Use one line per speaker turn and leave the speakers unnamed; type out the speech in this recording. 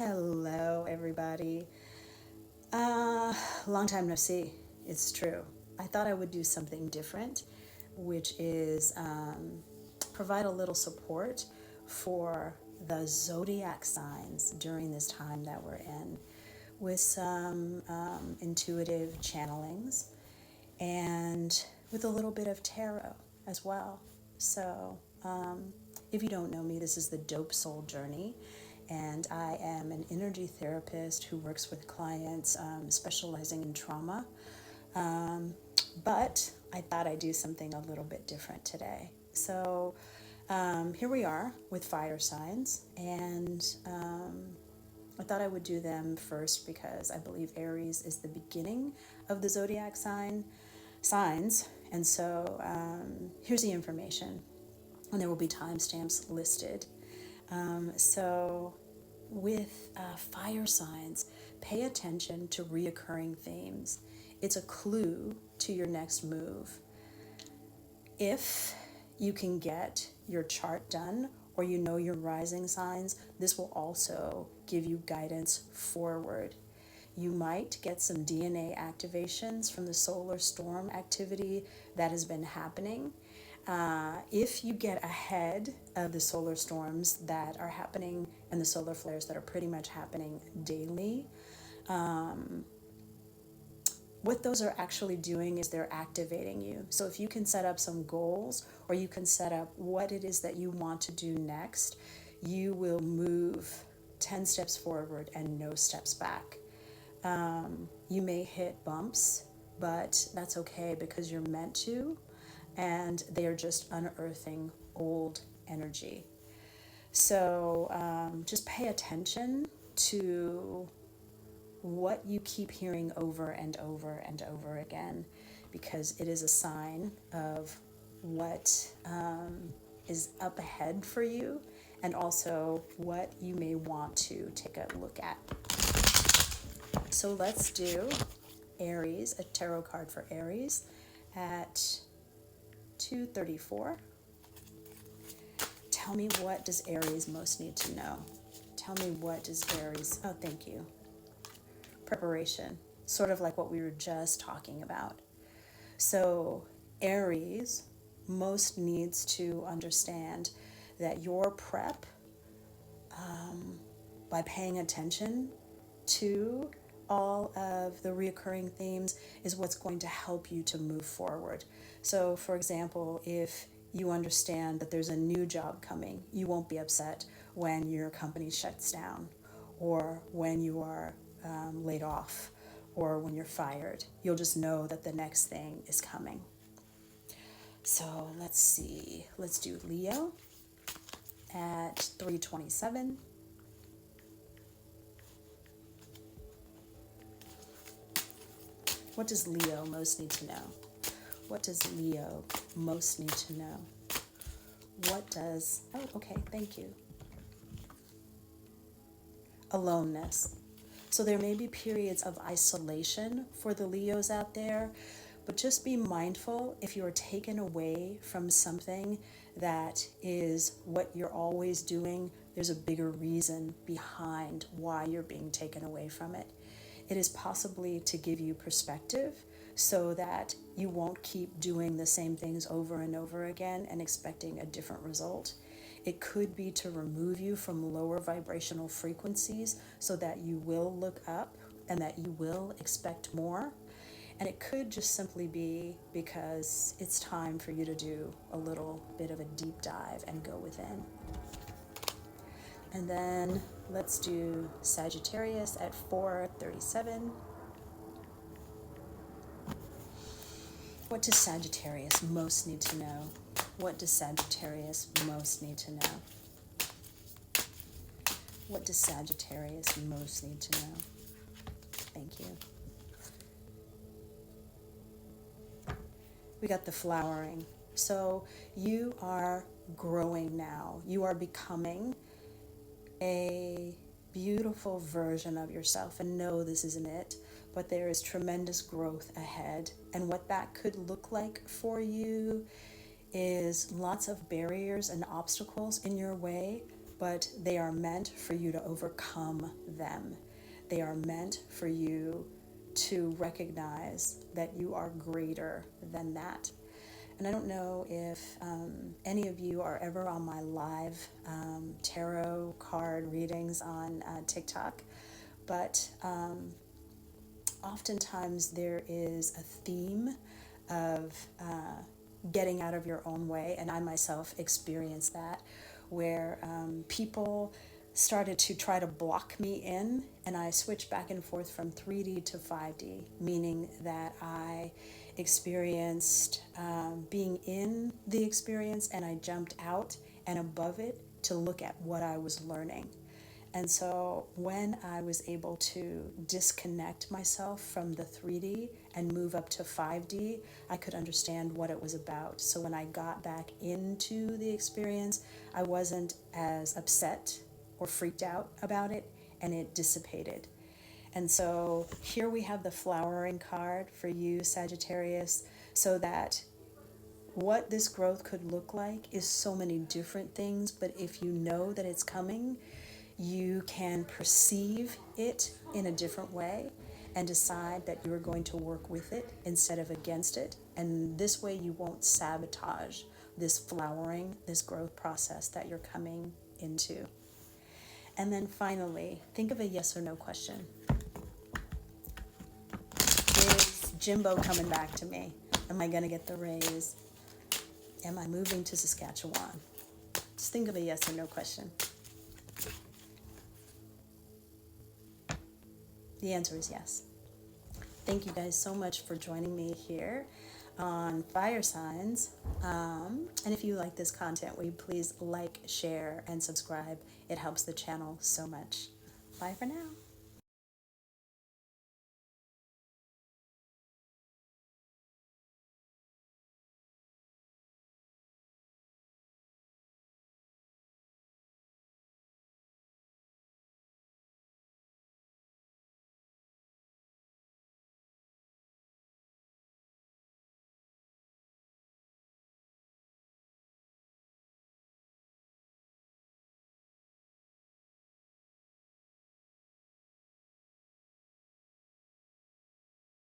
Hello, everybody. Long time no see. It's true. I thought I would do something different, which is provide a little support for the zodiac signs during this time that we're in with some intuitive channelings and with a little bit of tarot as well. So, if you don't know me, this is the Dope Soul Journey, and I am an energy therapist who works with clients specializing in trauma. But I thought I'd do something a little bit different today. So, here we are with fire signs, and I thought I would do them first because I believe Aries is the beginning of the zodiac signs. And so here's the information, and there will be timestamps listed. So with fire signs, pay attention to reoccurring themes. It's a clue to your next move. If you can get your chart done or you know your rising signs, this will also give you guidance forward. You might get some DNA activations from the solar storm activity that has been happening. If you get ahead of the solar storms that are happening and the solar flares that are pretty much happening daily, what those are actually doing is they're activating you. So if you can set up some goals or you can set up what it is that you want to do next, you will move 10 steps forward and no steps back. You may hit bumps, but that's okay because you're meant to, and they are just unearthing old energy. So just pay attention to what you keep hearing over and over and over again, because it is a sign of what is up ahead for you and also what you may want to take a look at. So let's do Aries, a tarot card for Aries at 234. Tell me, what does Aries most need to know? Tell me, what does Aries, oh, thank you. Preparation, sort of like what we were just talking about. So Aries most needs to understand that your prep, by paying attention to all of the reoccurring themes, is what's going to help you to move forward. So for example, if you understand that there's a new job coming, you won't be upset when your company shuts down or when you are laid off or when you're fired. You'll just know that the next thing is coming. So let's see. Let's do Leo at 327. What does Leo most need to know? What does Leo most need to know? What does, oh, okay, thank you. Aloneness. So there may be periods of isolation for the Leos out there, but just be mindful if you are taken away from something that is what you're always doing, there's a bigger reason behind why you're being taken away from it. It is possibly to give you perspective so that you won't keep doing the same things over and over again and expecting a different result. It could be to remove you from lower vibrational frequencies so that you will look up and that you will expect more. And it could just simply be because it's time for you to do a little bit of a deep dive and go within. And then let's do Sagittarius at 437. What does Sagittarius most need to know? What does Sagittarius most need to know? What does Sagittarius most need to know? Thank you. We got the flowering. So you are growing now. You are becoming a beautiful version of yourself, and no, this isn't it, but there is tremendous growth ahead. And what that could look like for you is lots of barriers and obstacles in your way, but they are meant for you to overcome them. They are meant for you to recognize that you are greater than that. And I don't know if any of you are ever on my live tarot card readings on TikTok, but oftentimes there is a theme of getting out of your own way, and I myself experienced that, where people started to try to block me in, and I switched back and forth from 3D to 5D, meaning that I experienced being in the experience, and I jumped out and above it to look at what I was learning. And so when I was able to disconnect myself from the 3D and move up to 5D, I could understand what it was about. So when I got back into the experience, I wasn't as upset or freaked out about it, and it dissipated. And so here we have the flowering card for you, Sagittarius, so that what this growth could look like is so many different things, but if you know that it's coming, you can perceive it in a different way and decide that you're going to work with it instead of against it. And this way you won't sabotage this flowering, this growth process that you're coming into. And then finally, think of a yes or no question. Is Jimbo coming back to me? Am I going to get the raise? Am I moving to Saskatchewan? Just think of a yes or no question. The answer is yes. Thank you guys so much for joining me here on Fire Signs. And if you like this content, will you please like, share, and subscribe? It helps the channel so much. Bye for now.